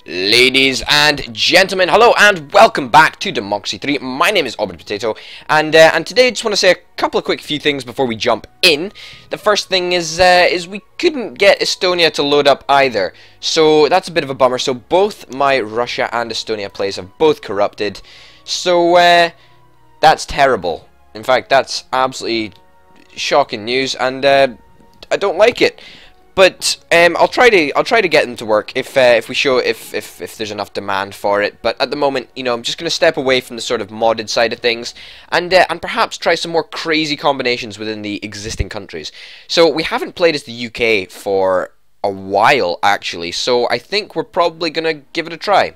Ladies and gentlemen, hello and welcome back to Democracy 3. My name is Auburn Potato, and today I just want to say a couple of quick few things before we jump in. The first thing is we couldn't get Estonia to load up either, so that's a bit of a bummer. So both my Russia and Estonia plays have both corrupted, so that's terrible. In fact, that's absolutely shocking news, and I don't like it. But I'll try to get them to work if there's enough demand for it. But at the moment, you know, I'm just going to step away from the sort of modded side of things and perhaps try some more crazy combinations within the existing countries. So we haven't played as the UK for a while actually, so I think we're probably going to give it a try.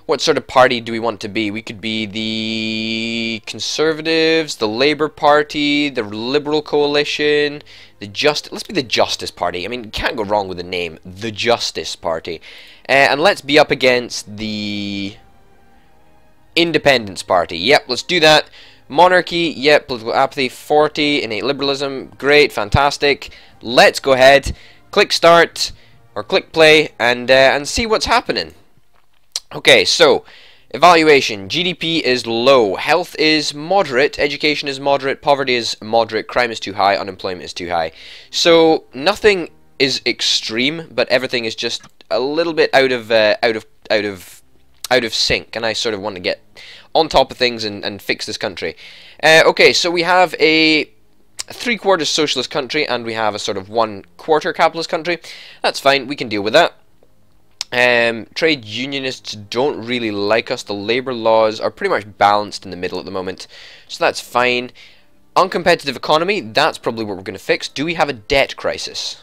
What sort of party do we want to be? We could be the Conservatives, the Labour Party, the Liberal Coalition, let's be the Justice Party. I mean, you can't go wrong with the name, the Justice Party. And let's be up against the Independence Party. Yep, let's do that. Monarchy, yep, political apathy, 40, innate liberalism, great, fantastic. Let's go ahead, click start, or click play, and see what's happening. Okay, so, evaluation. GDP is low, health is moderate, education is moderate, poverty is moderate, crime is too high, unemployment is too high. So, nothing is extreme, but everything is just a little bit out of sync, and I sort of want to get on top of things and fix this country. Okay, so we have a 3/4 socialist country, and we have a sort of 1/4 capitalist country. That's fine, we can deal with that. Trade unionists don't really like us. The labour laws are pretty much balanced in the middle at the moment, so that's fine. Uncompetitive economy, that's probably what we're going to fix. Do we have a debt crisis?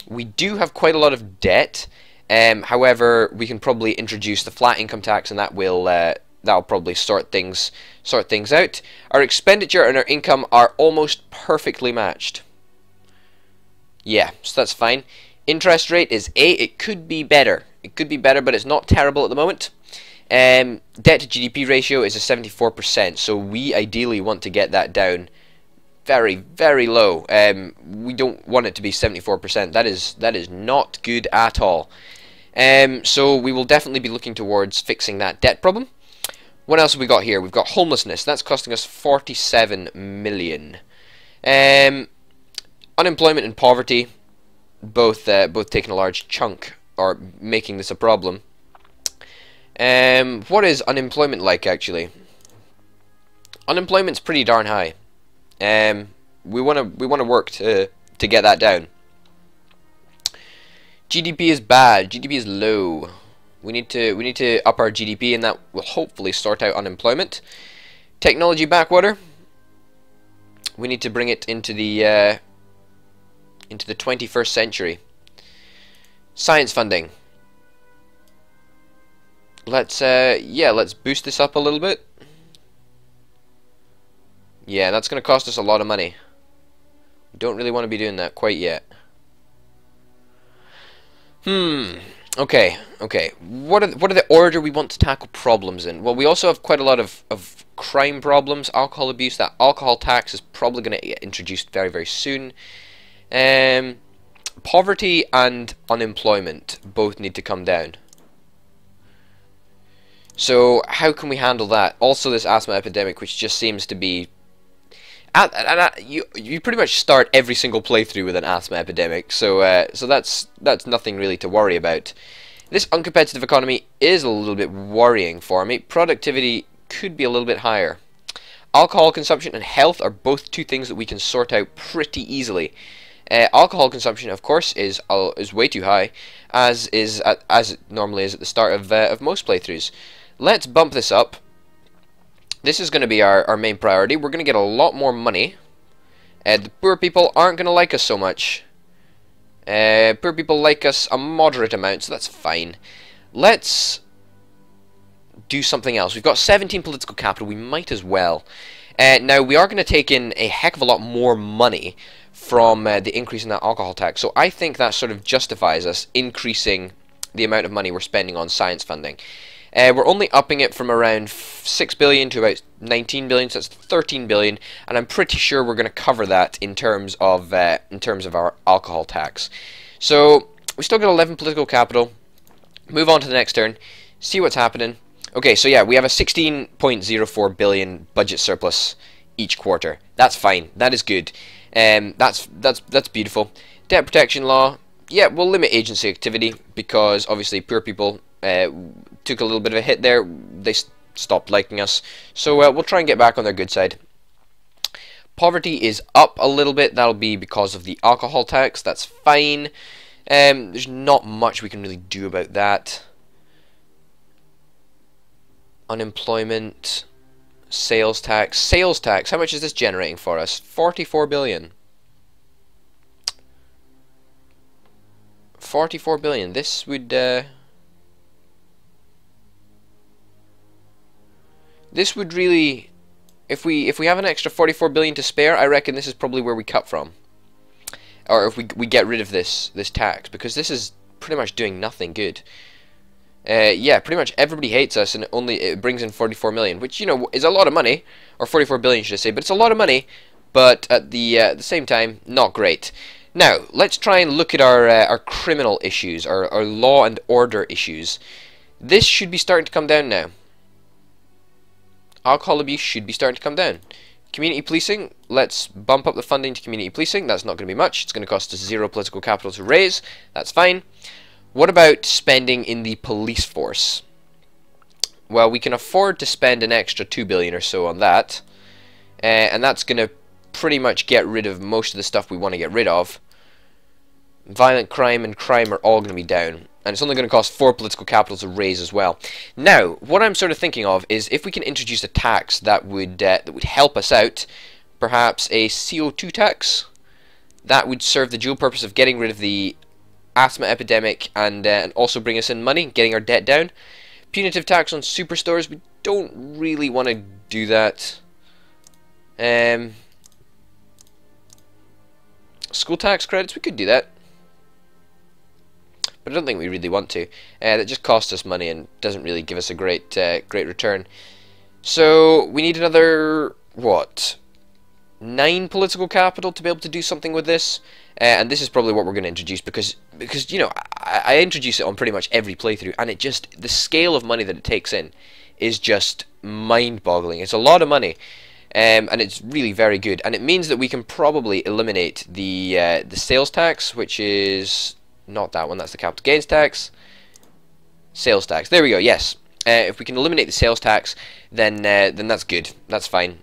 We do have quite a lot of debt. However, we can probably introduce the flat income tax, and that'll probably sort things out. Our expenditure and our income are almost perfectly matched. Yeah, so that's fine. Interest rate is 8. It could be better. It could be better, but it's not terrible at the moment. Debt to GDP ratio is a 74%, so we ideally want to get that down very, very low. We don't want it to be 74%. That is not good at all. So we will definitely be looking towards fixing that debt problem. What else have we got here? We've got homelessness. That's costing us 47 million. Unemployment and poverty, both taking a large chunk, or making this a problem. What is unemployment like, actually? Unemployment's pretty darn high. We wanna work to get that down. GDP is bad. GDP is low. We need to up our GDP, and that will hopefully sort out unemployment. Technology backwater. We need to bring it into the 21st century. Science funding. Let's boost this up a little bit. Yeah, that's going to cost us a lot of money. We don't really want to be doing that quite yet. Okay. What are the order we want to tackle problems in? Well, we also have quite a lot of crime problems, alcohol abuse. That alcohol tax is probably going to get introduced very, very soon. Poverty and unemployment both need to come down. So how can we handle that? Also, this asthma epidemic, which just seems to be you pretty much start every single playthrough with an asthma epidemic. So that's nothing really to worry about. This uncompetitive economy is a little bit worrying for me. Productivity could be a little bit higher. Alcohol consumption and health are both two things that we can sort out pretty easily. Alcohol consumption, of course, is way too high, as it normally is at the start of most playthroughs. Let's bump this up. This is going to be our main priority. We're going to get a lot more money. The poor people aren't going to like us so much. Poor people like us a moderate amount, so that's fine. Let's do something else. We've got 17 political capital. We might as well. Now, we are going to take in a heck of a lot more money from the increase in that alcohol tax. So I think that sort of justifies us increasing the amount of money we're spending on science funding. We're only upping it from around 6 billion to about 19 billion, so that's 13 billion, and I'm pretty sure we're going to cover that in terms of our alcohol tax. So we still got 11 political capital. Move on to the next turn. See what's happening. Okay, so yeah, we have a 16.04 billion budget surplus each quarter. That's fine. That is good. That's beautiful. Debt protection law. Yeah, we'll limit agency activity because obviously poor people took a little bit of a hit there. They stopped liking us. So we'll try and get back on their good side. Poverty is up a little bit. That'll be because of the alcohol tax. That's fine. There's not much we can really do about that. Unemployment, sales tax. Sales tax, how much is this generating for us? 44 billion. 44 billion. This would really, if we have an extra 44 billion to spare, I reckon this is probably where we cut from. Or if we get rid of this tax, because this is pretty much doing nothing good. Yeah, pretty much everybody hates us, and it brings in 44 million, which, you know, is a lot of money, or 44 billion should I say, but it's a lot of money, but at the same time, not great. Now, let's try and look at our criminal issues, our law and order issues. This should be starting to come down now. Alcohol abuse should be starting to come down. Community policing, let's bump up the funding to community policing. That's not going to be much. It's going to cost us 0 political capital to raise. That's fine. What about spending in the police force? Well, we can afford to spend an extra 2 billion or so on that. And that's going to pretty much get rid of most of the stuff we want to get rid of. Violent crime and crime are all going to be down. And it's only going to cost 4 political capital to raise as well. Now, what I'm sort of thinking of is if we can introduce a tax that would help us out, perhaps a CO2 tax, that would serve the dual purpose of getting rid of the asthma epidemic and also bring us in money, getting our debt down. Punitive tax on superstores, we don't really want to do that. School tax credits, we could do that. But I don't think we really want to. That just costs us money and doesn't really give us a great return. So we need another, what, 9 political capital to be able to do something with this. And this is probably what we're going to introduce because you know, I introduce it on pretty much every playthrough, and the scale of money that it takes in is just mind-boggling. It's a lot of money. And it's really very good. And it means that we can probably eliminate the sales tax, which is not that one, that's the capital gains tax. Sales tax, there we go, yes. If we can eliminate the sales tax, then that's good, that's fine.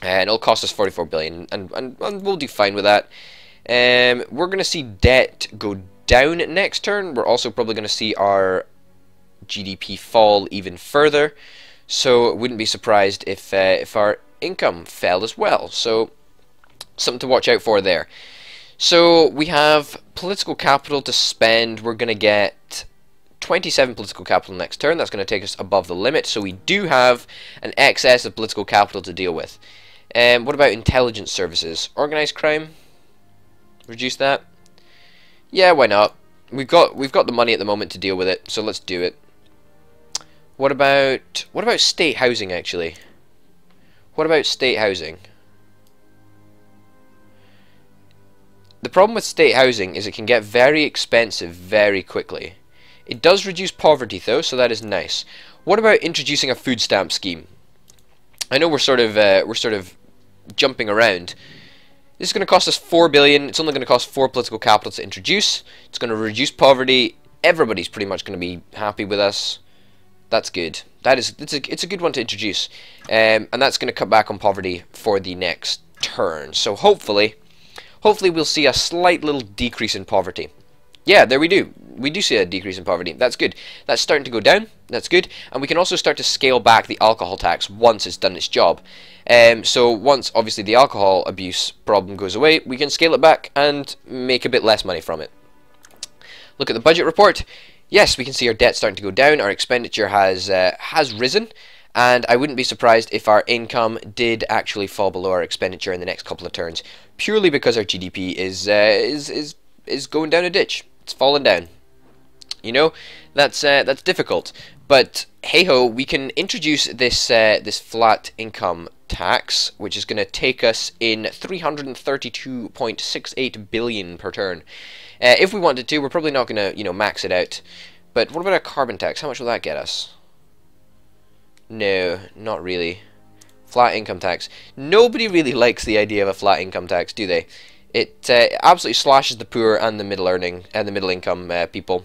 And it'll cost us 44 billion, and we'll do fine with that. We're going to see debt go down next turn. We're also probably going to see our GDP fall even further. So wouldn't be surprised if our income fell as well. So something to watch out for there. So we have political capital to spend. We're going to get 27 political capital next turn. That's going to take us above the limit. So we do have an excess of political capital to deal with. What about intelligence services? Organized crime? Reduce that? Yeah, why not? We've got the money at the moment to deal with it, so let's do it. What about state housing actually? What about state housing? The problem with state housing is it can get very expensive very quickly. It does reduce poverty though, so that is nice. What about introducing a food stamp scheme? I know we're sort of jumping around. This is going to cost us 4 billion. It's only going to cost 4 political capital to introduce. It's going to reduce poverty. Everybody's pretty much going to be happy with us. That's good. It's a good one to introduce, and that's going to cut back on poverty for the next turn. So hopefully we'll see a slight little decrease in poverty. Yeah, there we do. We do see a decrease in poverty. That's good. That's starting to go down. That's good. And we can also start to scale back the alcohol tax once it's done its job. So once, obviously, the alcohol abuse problem goes away, we can scale it back and make a bit less money from it. Look at the budget report. Yes, we can see our debt starting to go down. Our expenditure has risen. And I wouldn't be surprised if our income did actually fall below our expenditure in the next couple of turns, purely because our GDP is going down a ditch. It's fallen down. You know, that's difficult. But hey ho, we can introduce this flat income tax, which is going to take us in 332.68 billion per turn. If we wanted to, we're probably not going to max it out. But what about a carbon tax? How much will that get us? No, not really. Flat income tax. Nobody really likes the idea of a flat income tax, do they? It absolutely slashes the poor and the middle earning and the middle income people.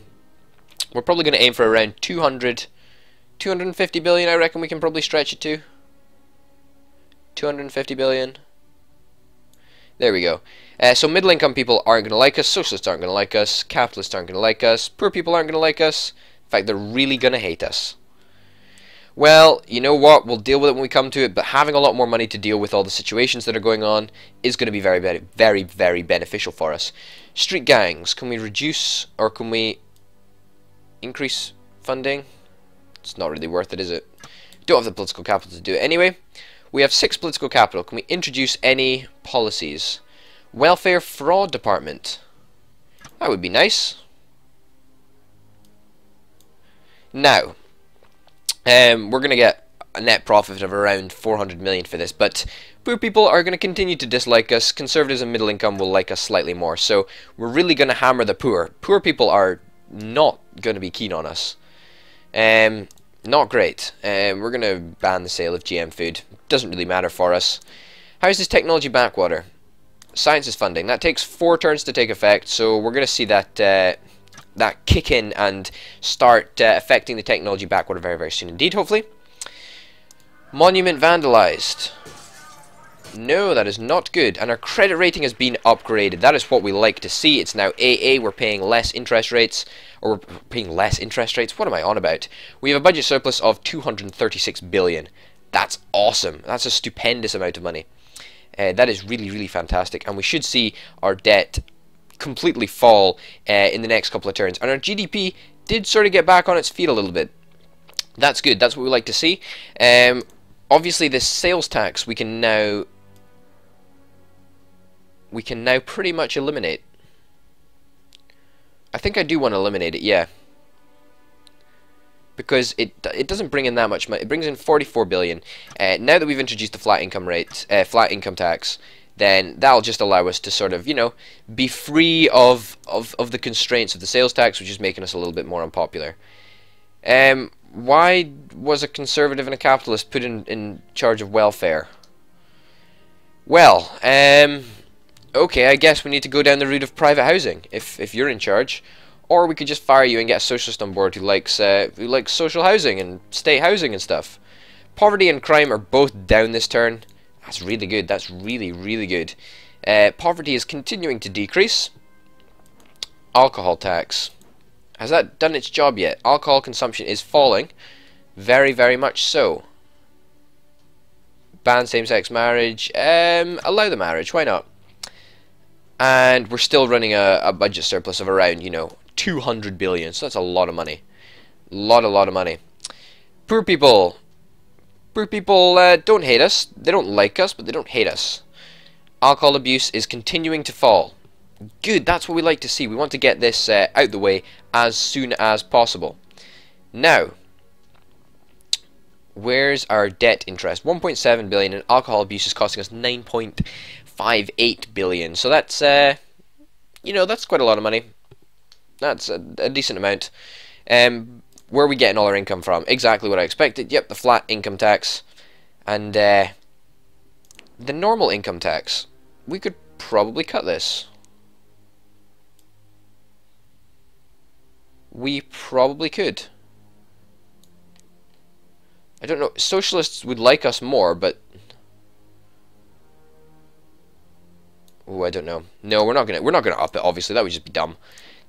We're probably going to aim for around 250 billion. I reckon we can probably stretch it to 250 billion. There we go. So middle income people aren't going to like us, socialists aren't going to like us, capitalists aren't going to like us, poor people aren't going to like us. In fact, they're really going to hate us. Well, you know what, we'll deal with it when we come to it, but having a lot more money to deal with all the situations that are going on is going to be very, very, very, very beneficial for us. Street gangs, can we reduce or can we increase funding? It's not really worth it, is it? Don't have the political capital to do it anyway. We have 6 political capital. Can we introduce any policies? Welfare Fraud Department. That would be nice. Now, we're going to get a net profit of around 400 million for this, but poor people are going to continue to dislike us. Conservatives and middle income will like us slightly more, so we're really going to hammer the poor. Poor people are not going to be keen on us. Not great. We're going to ban the sale of GM food. Doesn't really matter for us. How is this technology backwater? Science is funding. That takes 4 turns to take effect, so we're going to see that that kick in and start affecting the technology backwater very, very soon indeed, hopefully. Monument vandalized. No, that is not good. And our credit rating has been upgraded. That is what we like to see. It's now AA. We're paying less interest rates. Or we're paying less interest rates? What am I on about? We have a budget surplus of 236 billion. That's awesome. That's a stupendous amount of money. That is really, really fantastic. And we should see our debt completely fall in the next couple of turns. And our GDP did sort of get back on its feet a little bit. That's good. That's what we like to see. Obviously, this sales tax we can now pretty much eliminate. I think I do want to eliminate it, yeah. Because it doesn't bring in that much money. It brings in 44 billion. Now that we've introduced the flat income rate, flat income tax, then that'll just allow us to sort of, you know, be free of the constraints of the sales tax, which is making us a little bit more unpopular. Why was a conservative and a capitalist put in charge of welfare? Well, okay, I guess we need to go down the route of private housing, if you're in charge. Or we could just fire you and get a socialist on board who likes social housing and state housing and stuff. Poverty and crime are both down this turn. That's really good. That's really, really good. Poverty is continuing to decrease. Alcohol tax. Has that done its job yet? Alcohol consumption is falling. Very, very much so. Ban same-sex marriage. Allow the marriage. Why not? And we're still running a budget surplus of around, you know, 200 billion. So that's a lot of money. A lot of money. Poor people. Poor people don't hate us. They don't like us, but they don't hate us. Alcohol abuse is continuing to fall. Good, that's what we like to see. We want to get this out the way as soon as possible. Now, where's our debt interest? 1.7 billion, and alcohol abuse is costing us 9.58 billion. So that's, you know, that's quite a lot of money. That's a decent amount. Where are we getting all our income from? Exactly what I expected. Yep, the flat income tax. And the normal income tax. We could probably cut this. We probably could. I don't know. Socialists would like us more, but... Oh, I don't know. No, we're not gonna up it, obviously. That would just be dumb.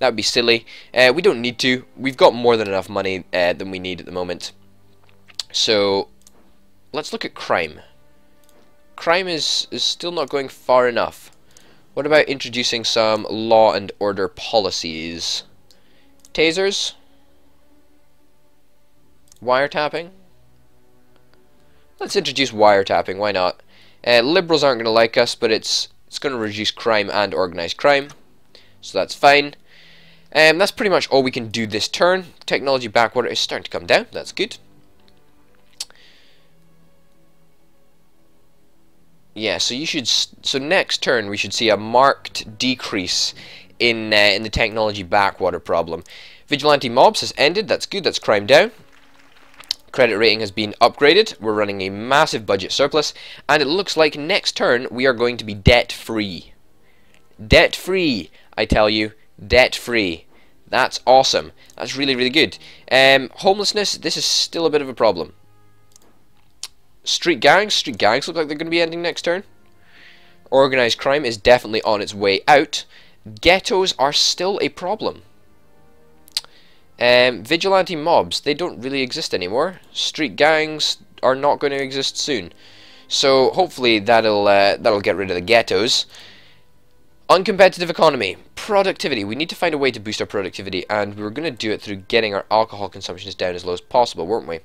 That would be silly. We don't need to. We've got more than enough money than we need at the moment. So, let's look at crime. Crime is still not going far enough. What about introducing some law and order policies? Tasers? Wiretapping? Let's introduce wiretapping, why not? Liberals aren't going to like us, but it's going to reduce crime and organized crime. So that's fine. That's pretty much all we can do this turn. Technology backwater is starting to come down. That's good. Yeah, so so next turn we should see a marked decrease in the technology backwater problem. Vigilante mobs has ended. That's good. That's crime down. Credit rating has been upgraded. We're running a massive budget surplus, and it looks like next turn we are going to be debt-free. Debt-free, I tell you. Debt-free. That's awesome. That's really, really good. Homelessness, this is still a bit of a problem. Street gangs look like they're going to be ending next turn. Organised crime is definitely on its way out. Ghettos are still a problem. Vigilante mobs, they don't really exist anymore. Street gangs are not going to exist soon. So hopefully that'll get rid of the ghettos. Uncompetitive economy. Productivity. We need to find a way to boost our productivity, and we were going to do it through getting our alcohol consumptions down as low as possible, weren't we?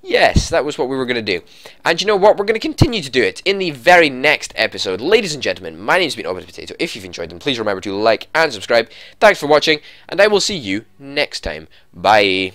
Yes, that was what we were going to do. And you know what? We're going to continue to do it in the very next episode. Ladies and gentlemen, my name's been Obit Potato. If you've enjoyed them, please remember to like and subscribe. Thanks for watching, and I will see you next time. Bye.